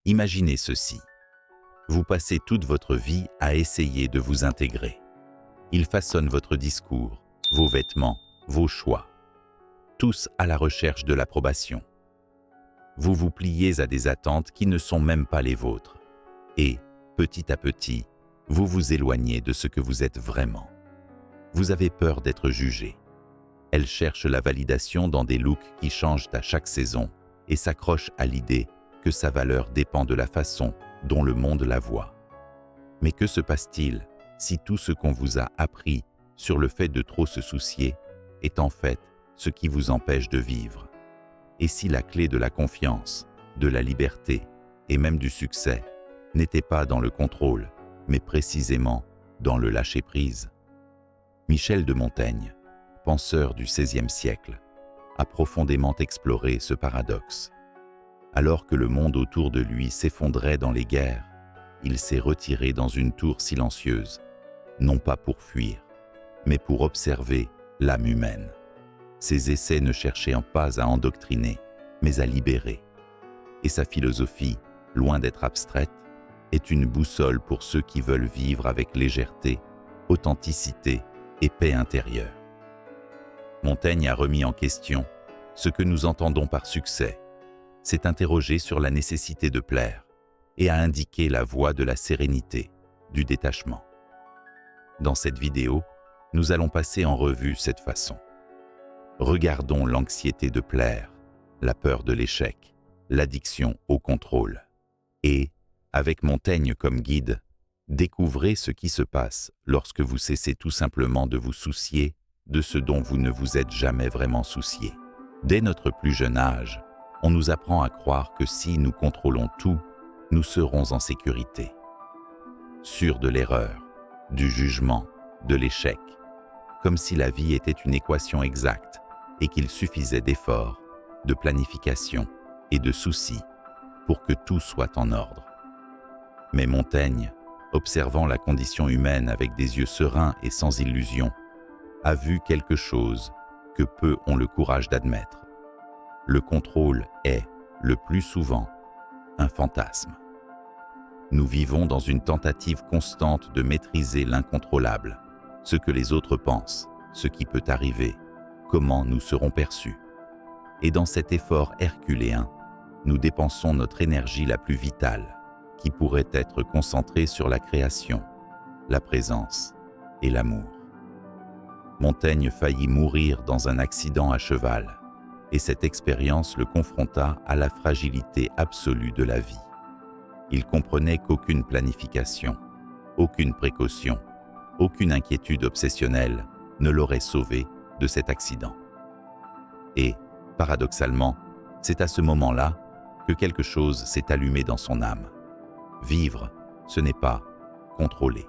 Imaginez ceci. Vous passez toute votre vie à essayer de vous intégrer. Il façonne votre discours, vos vêtements, vos choix. Tous à la recherche de l'approbation. Vous vous pliez à des attentes qui ne sont même pas les vôtres. Et, petit à petit, vous vous éloignez de ce que vous êtes vraiment. Vous avez peur d'être jugé. Elle cherche la validation dans des looks qui changent à chaque saison et s'accroche à l'idée que sa valeur dépend de la façon dont le monde la voit. Mais que se passe-t-il si tout ce qu'on vous a appris sur le fait de trop se soucier est en fait ce qui vous empêche de vivre? Et si la clé de la confiance, de la liberté et même du succès n'était pas dans le contrôle, mais précisément dans le lâcher-prise? Michel de Montaigne, penseur du XVIe siècle, a profondément exploré ce paradoxe. Alors que le monde autour de lui s'effondrait dans les guerres, il s'est retiré dans une tour silencieuse, non pas pour fuir, mais pour observer l'âme humaine. Ses essais ne cherchaient pas à endoctriner, mais à libérer. Et sa philosophie, loin d'être abstraite, est une boussole pour ceux qui veulent vivre avec légèreté, authenticité et paix intérieure. Montaigne a remis en question ce que nous entendons par succès, s'est interrogé sur la nécessité de plaire et a indiqué la voie de la sérénité, du détachement. Dans cette vidéo, nous allons passer en revue cette façon. Regardons l'anxiété de plaire, la peur de l'échec, l'addiction au contrôle. Et, avec Montaigne comme guide, découvrez ce qui se passe lorsque vous cessez tout simplement de vous soucier de ce dont vous ne vous êtes jamais vraiment soucié. Dès notre plus jeune âge, on nous apprend à croire que si nous contrôlons tout, nous serons en sécurité. Sûrs de l'erreur, du jugement, de l'échec, comme si la vie était une équation exacte et qu'il suffisait d'efforts, de planification et de soucis pour que tout soit en ordre. Mais Montaigne, observant la condition humaine avec des yeux sereins et sans illusion, a vu quelque chose que peu ont le courage d'admettre. Le contrôle est, le plus souvent, un fantasme. Nous vivons dans une tentative constante de maîtriser l'incontrôlable, ce que les autres pensent, ce qui peut arriver, comment nous serons perçus. Et dans cet effort herculéen, nous dépensons notre énergie la plus vitale, qui pourrait être concentrée sur la création, la présence et l'amour. Montaigne faillit mourir dans un accident à cheval, et cette expérience le confronta à la fragilité absolue de la vie. Il comprenait qu'aucune planification, aucune précaution, aucune inquiétude obsessionnelle ne l'aurait sauvé de cet accident. Et, paradoxalement, c'est à ce moment-là que quelque chose s'est allumé dans son âme. Vivre, ce n'est pas contrôler.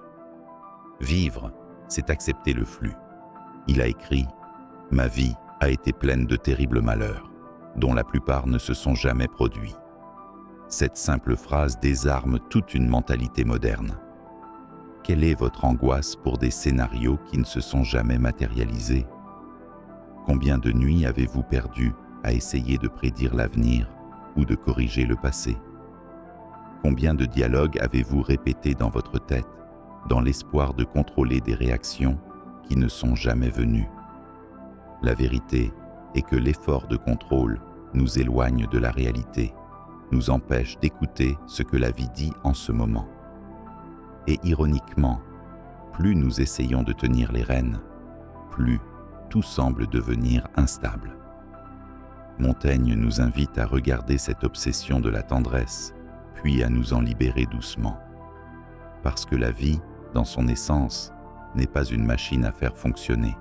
Vivre, c'est accepter le flux. Il a écrit « Ma vie a été pleine de terribles malheurs, dont la plupart ne se sont jamais produits. » Cette simple phrase désarme toute une mentalité moderne. Quelle est votre angoisse pour des scénarios qui ne se sont jamais matérialisés? Combien de nuits avez-vous perdu à essayer de prédire l'avenir ou de corriger le passé? Combien de dialogues avez-vous répétés dans votre tête, dans l'espoir de contrôler des réactions qui ne sont jamais venues? La vérité est que l'effort de contrôle nous éloigne de la réalité, nous empêche d'écouter ce que la vie dit en ce moment. Et ironiquement, plus nous essayons de tenir les rênes, plus tout semble devenir instable. Montaigne nous invite à regarder cette obsession de la tendresse, puis à nous en libérer doucement. Parce que la vie, dans son essence, n'est pas une machine à faire fonctionner.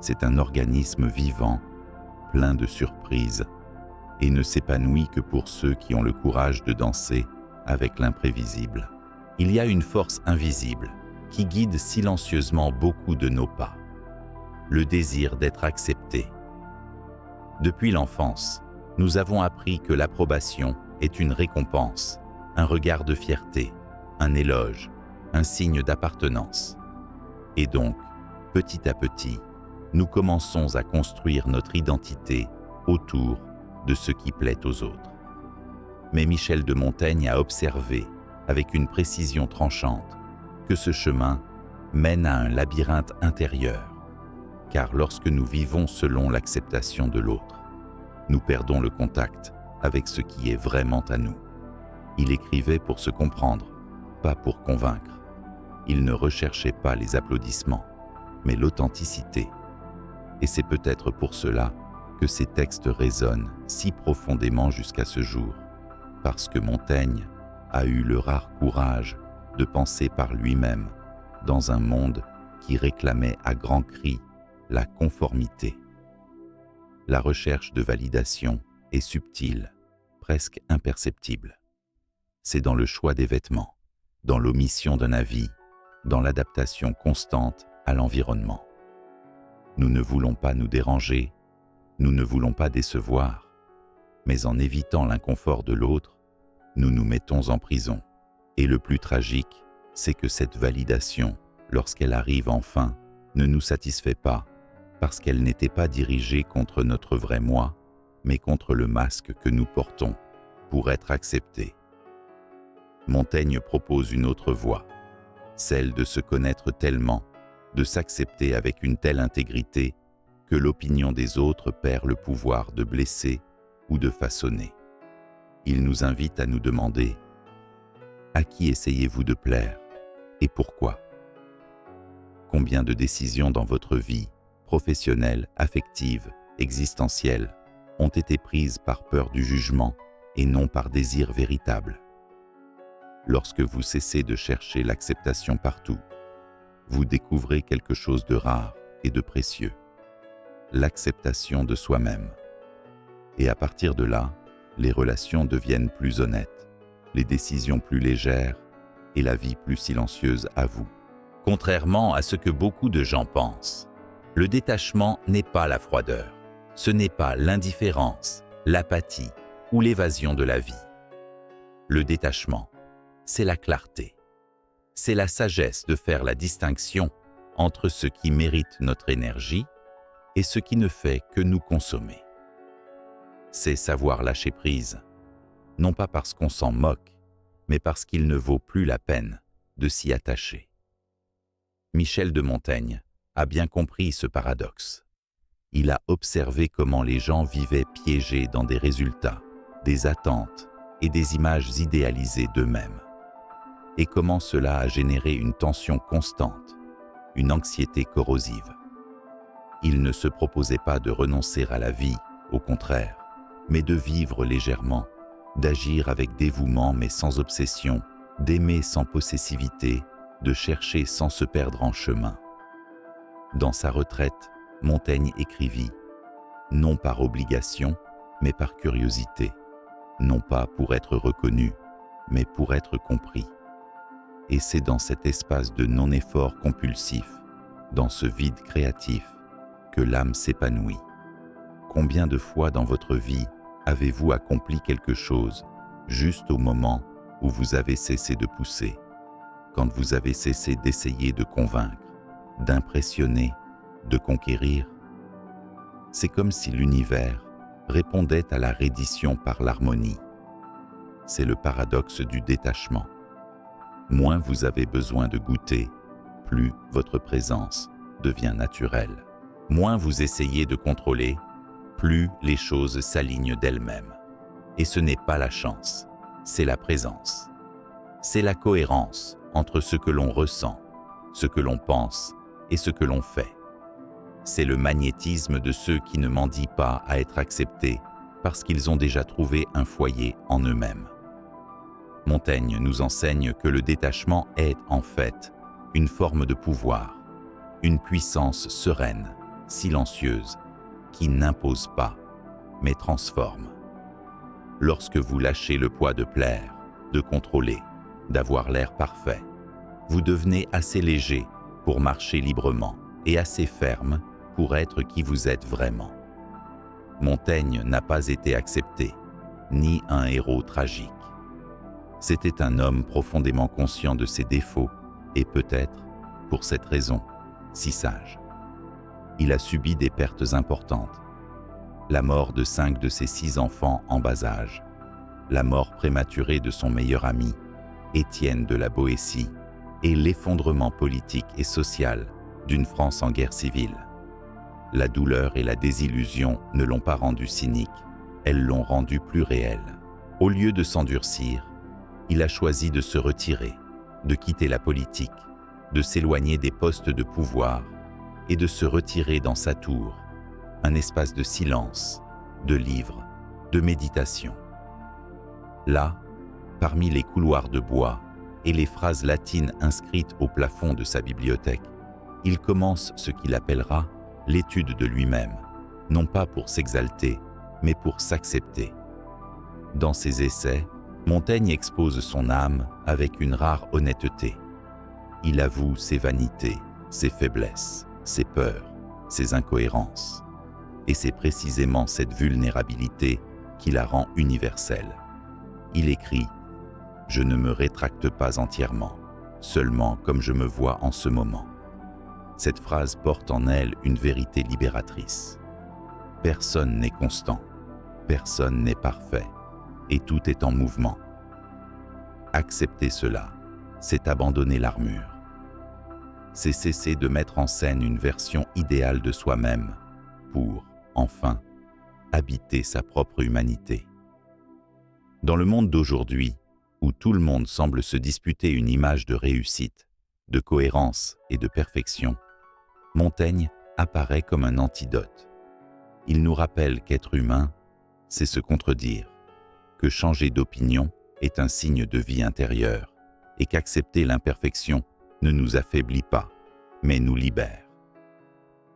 C'est un organisme vivant, plein de surprises, et ne s'épanouit que pour ceux qui ont le courage de danser avec l'imprévisible. Il y a une force invisible qui guide silencieusement beaucoup de nos pas. Le désir d'être accepté. Depuis l'enfance, nous avons appris que l'approbation est une récompense, un regard de fierté, un éloge, un signe d'appartenance. Et donc, petit à petit, nous commençons à construire notre identité autour de ce qui plaît aux autres. Mais Michel de Montaigne a observé, avec une précision tranchante, que ce chemin mène à un labyrinthe intérieur, car lorsque nous vivons selon l'acceptation de l'autre, nous perdons le contact avec ce qui est vraiment à nous. Il écrivait pour se comprendre, pas pour convaincre. Il ne recherchait pas les applaudissements, mais l'authenticité. Et c'est peut-être pour cela que ces textes résonnent si profondément jusqu'à ce jour, parce que Montaigne a eu le rare courage de penser par lui-même dans un monde qui réclamait à grands cris la conformité. La recherche de validation est subtile, presque imperceptible. C'est dans le choix des vêtements, dans l'omission d'un avis, dans l'adaptation constante à l'environnement. Nous ne voulons pas nous déranger, nous ne voulons pas décevoir, mais en évitant l'inconfort de l'autre, nous nous mettons en prison. Et le plus tragique, c'est que cette validation, lorsqu'elle arrive enfin, ne nous satisfait pas, parce qu'elle n'était pas dirigée contre notre vrai moi, mais contre le masque que nous portons pour être acceptés. Montaigne propose une autre voie, celle de se connaître tellement, de s'accepter avec une telle intégrité que l'opinion des autres perd le pouvoir de blesser ou de façonner. Il nous invite à nous demander « À qui essayez-vous de plaire et pourquoi ?» Combien de décisions dans votre vie, professionnelle, affective, existentielle, ont été prises par peur du jugement et non par désir véritable? Lorsque vous cessez de chercher l'acceptation partout, vous découvrez quelque chose de rare et de précieux, l'acceptation de soi-même. Et à partir de là, les relations deviennent plus honnêtes, les décisions plus légères et la vie plus silencieuse à vous. Contrairement à ce que beaucoup de gens pensent, le détachement n'est pas la froideur, ce n'est pas l'indifférence, l'apathie ou l'évasion de la vie. Le détachement, c'est la clarté. C'est la sagesse de faire la distinction entre ce qui mérite notre énergie et ce qui ne fait que nous consommer. C'est savoir lâcher prise, non pas parce qu'on s'en moque, mais parce qu'il ne vaut plus la peine de s'y attacher. Michel de Montaigne a bien compris ce paradoxe. Il a observé comment les gens vivaient piégés dans des résultats, des attentes et des images idéalisées d'eux-mêmes. Et comment cela a généré une tension constante, une anxiété corrosive. Il ne se proposait pas de renoncer à la vie, au contraire, mais de vivre légèrement, d'agir avec dévouement mais sans obsession, d'aimer sans possessivité, de chercher sans se perdre en chemin. Dans sa retraite, Montaigne écrivit « Non par obligation, mais par curiosité, non pas pour être reconnu, mais pour être compris. » Et c'est dans cet espace de non-effort compulsif, dans ce vide créatif, que l'âme s'épanouit. Combien de fois dans votre vie avez-vous accompli quelque chose juste au moment où vous avez cessé de pousser, quand vous avez cessé d'essayer de convaincre, d'impressionner, de conquérir? C'est comme si l'univers répondait à la reddition par l'harmonie. C'est le paradoxe du détachement. Moins vous avez besoin de goûter, plus votre présence devient naturelle. Moins vous essayez de contrôler, plus les choses s'alignent d'elles-mêmes. Et ce n'est pas la chance, c'est la présence. C'est la cohérence entre ce que l'on ressent, ce que l'on pense et ce que l'on fait. C'est le magnétisme de ceux qui ne mendient pas à être acceptés parce qu'ils ont déjà trouvé un foyer en eux-mêmes. Montaigne nous enseigne que le détachement est, en fait, une forme de pouvoir, une puissance sereine, silencieuse, qui n'impose pas, mais transforme. Lorsque vous lâchez le poids de plaire, de contrôler, d'avoir l'air parfait, vous devenez assez léger pour marcher librement et assez ferme pour être qui vous êtes vraiment. Montaigne n'a pas été accepté, ni un héros tragique. C'était un homme profondément conscient de ses défauts et peut-être, pour cette raison, si sage. Il a subi des pertes importantes. La mort de 5 de ses 6 enfants en bas âge, la mort prématurée de son meilleur ami, Étienne de la Boétie, et l'effondrement politique et social d'une France en guerre civile. La douleur et la désillusion ne l'ont pas rendu cynique, elles l'ont rendu plus réel. Au lieu de s'endurcir, il a choisi de se retirer, de quitter la politique, de s'éloigner des postes de pouvoir et de se retirer dans sa tour, un espace de silence, de livres, de méditation. Là, parmi les couloirs de bois et les phrases latines inscrites au plafond de sa bibliothèque, il commence ce qu'il appellera l'étude de lui-même, non pas pour s'exalter, mais pour s'accepter. Dans ses essais, Montaigne expose son âme avec une rare honnêteté. Il avoue ses vanités, ses faiblesses, ses peurs, ses incohérences. Et c'est précisément cette vulnérabilité qui la rend universelle. Il écrit « Je ne me rétracte pas entièrement, seulement comme je me vois en ce moment ». Cette phrase porte en elle une vérité libératrice. Personne n'est constant, personne n'est parfait, et tout est en mouvement. Accepter cela, c'est abandonner l'armure. C'est cesser de mettre en scène une version idéale de soi-même pour, enfin, habiter sa propre humanité. Dans le monde d'aujourd'hui, où tout le monde semble se disputer une image de réussite, de cohérence et de perfection, Montaigne apparaît comme un antidote. Il nous rappelle qu'être humain, c'est se contredire, que changer d'opinion est un signe de vie intérieure et qu'accepter l'imperfection ne nous affaiblit pas, mais nous libère.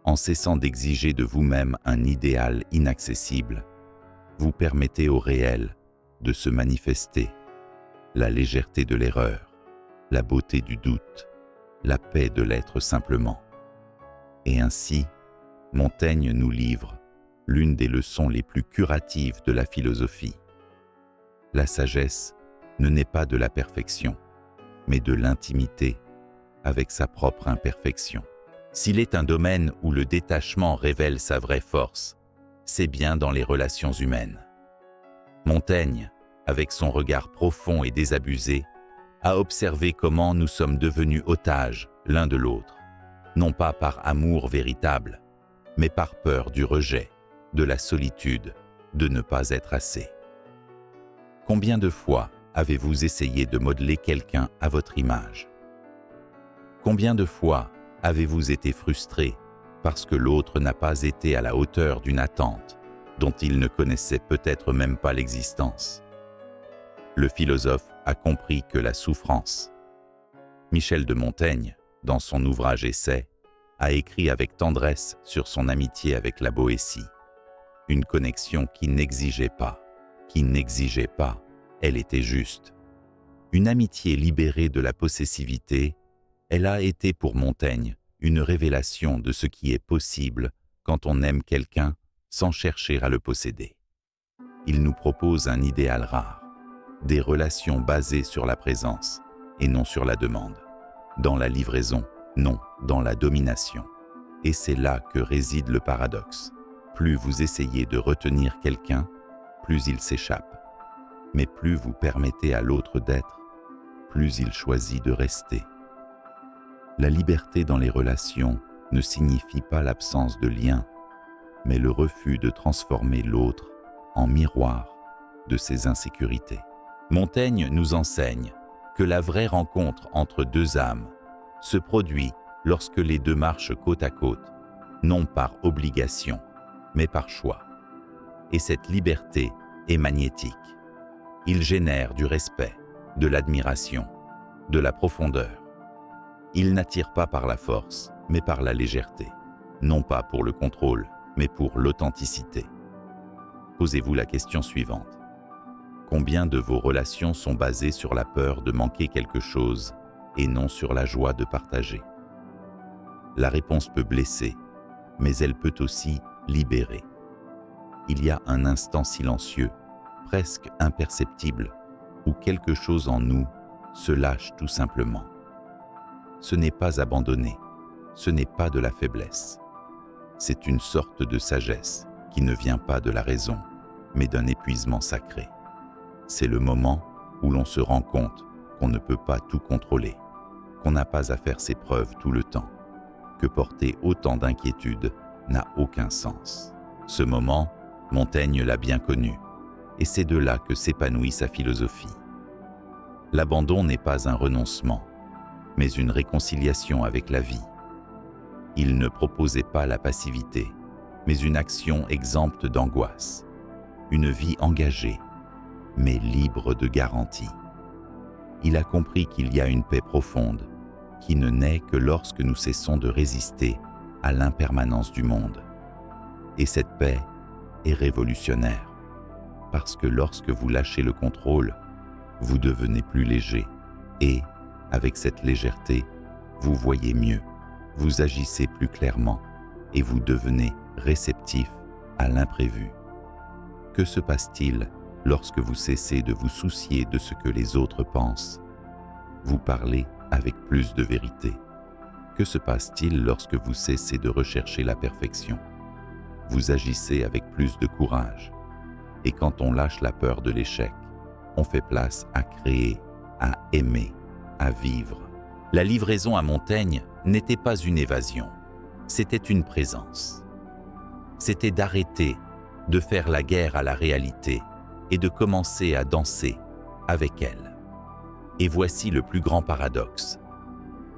En cessant d'exiger de vous-même un idéal inaccessible, vous permettez au réel de se manifester, la légèreté de l'erreur, la beauté du doute, la paix de l'être simplement. Et ainsi, Montaigne nous livre l'une des leçons les plus curatives de la philosophie. La sagesse ne naît pas de la perfection, mais de l'intimité avec sa propre imperfection. S'il est un domaine où le détachement révèle sa vraie force, c'est bien dans les relations humaines. Montaigne, avec son regard profond et désabusé, a observé comment nous sommes devenus otages l'un de l'autre, non pas par amour véritable, mais par peur du rejet, de la solitude, de ne pas être assez. Combien de fois avez-vous essayé de modeler quelqu'un à votre image? Combien de fois avez-vous été frustré parce que l'autre n'a pas été à la hauteur d'une attente dont il ne connaissait peut-être même pas l'existence? Le philosophe a compris que la souffrance. Michel de Montaigne, dans son ouvrage Essai, a écrit avec tendresse sur son amitié avec la Boétie. Une connexion qui n'exigeait pas, elle était juste. Une amitié libérée de la possessivité, elle a été pour Montaigne une révélation de ce qui est possible quand on aime quelqu'un sans chercher à le posséder. Il nous propose un idéal rare, des relations basées sur la présence et non sur la demande, dans la livraison, non dans la domination. Et c'est là que réside le paradoxe. Plus vous essayez de retenir quelqu'un, plus il s'échappe. Mais plus vous permettez à l'autre d'être, plus il choisit de rester. La liberté dans les relations ne signifie pas l'absence de lien, mais le refus de transformer l'autre en miroir de ses insécurités. Montaigne nous enseigne que la vraie rencontre entre deux âmes se produit lorsque les deux marchent côte à côte, non par obligation, mais par choix. Et cette liberté est magnétique. Il génère du respect, de l'admiration, de la profondeur. Il n'attire pas par la force, mais par la légèreté, non pas pour le contrôle, mais pour l'authenticité. Posez-vous la question suivante. Combien de vos relations sont basées sur la peur de manquer quelque chose et non sur la joie de partager? La réponse peut blesser, mais elle peut aussi libérer. Il y a un instant silencieux, presque imperceptible, où quelque chose en nous se lâche tout simplement. Ce n'est pas abandonner, ce n'est pas de la faiblesse. C'est une sorte de sagesse qui ne vient pas de la raison, mais d'un épuisement sacré. C'est le moment où l'on se rend compte qu'on ne peut pas tout contrôler, qu'on n'a pas à faire ses preuves tout le temps, que porter autant d'inquiétude n'a aucun sens. Ce moment, Montaigne l'a bien connu, et c'est de là que s'épanouit sa philosophie. L'abandon n'est pas un renoncement, mais une réconciliation avec la vie. Il ne proposait pas la passivité, mais une action exempte d'angoisse, une vie engagée, mais libre de garantie. Il a compris qu'il y a une paix profonde, qui ne naît que lorsque nous cessons de résister à l'impermanence du monde. Et cette paix est révolutionnaire, parce que lorsque vous lâchez le contrôle, vous devenez plus léger et, avec cette légèreté, vous voyez mieux, vous agissez plus clairement et vous devenez réceptif à l'imprévu. Que se passe-t-il lorsque vous cessez de vous soucier de ce que les autres pensent? Vous parlez avec plus de vérité. Que se passe-t-il lorsque vous cessez de rechercher la perfection? Vous agissez avec plus de courage. Et quand on lâche la peur de l'échec, on fait place à créer, à aimer, à vivre. La livraison à Montaigne n'était pas une évasion, c'était une présence. C'était d'arrêter de faire la guerre à la réalité et de commencer à danser avec elle. Et voici le plus grand paradoxe.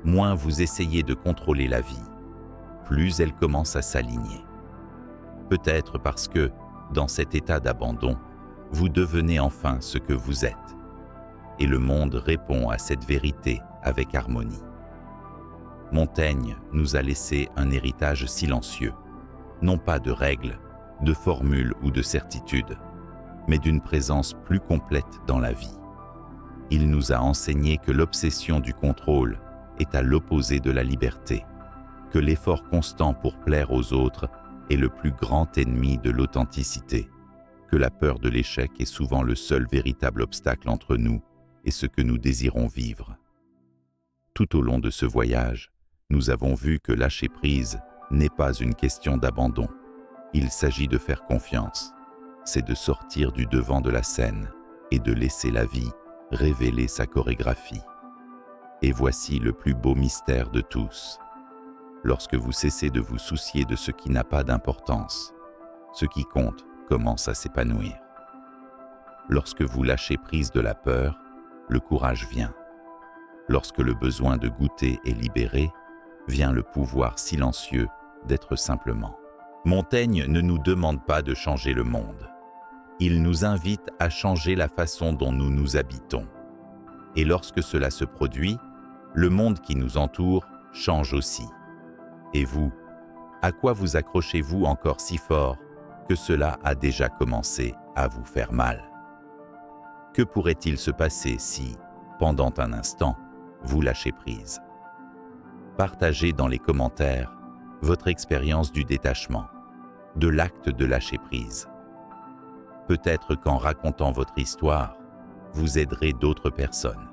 Moins vous essayez de contrôler la vie, plus elle commence à s'aligner. Peut-être parce que, dans cet état d'abandon, vous devenez enfin ce que vous êtes. Et le monde répond à cette vérité avec harmonie. Montaigne nous a laissé un héritage silencieux, non pas de règles, de formules ou de certitudes, mais d'une présence plus complète dans la vie. Il nous a enseigné que l'obsession du contrôle est à l'opposé de la liberté, que l'effort constant pour plaire aux autres est le plus grand ennemi de l'authenticité, que la peur de l'échec est souvent le seul véritable obstacle entre nous et ce que nous désirons vivre. Tout au long de ce voyage, nous avons vu que lâcher prise n'est pas une question d'abandon. Il s'agit de faire confiance, c'est de sortir du devant de la scène et de laisser la vie révéler sa chorégraphie. Et voici le plus beau mystère de tous. Lorsque vous cessez de vous soucier de ce qui n'a pas d'importance, ce qui compte commence à s'épanouir. Lorsque vous lâchez prise de la peur, le courage vient. Lorsque le besoin de goûter est libéré, vient le pouvoir silencieux d'être simplement. Montaigne ne nous demande pas de changer le monde. Il nous invite à changer la façon dont nous nous habitons. Et lorsque cela se produit, le monde qui nous entoure change aussi. Et vous, à quoi vous accrochez-vous encore si fort que cela a déjà commencé à vous faire mal? Que pourrait-il se passer si, pendant un instant, vous lâchez prise? Partagez dans les commentaires votre expérience du détachement, de l'acte de lâcher prise. Peut-être qu'en racontant votre histoire, vous aiderez d'autres personnes.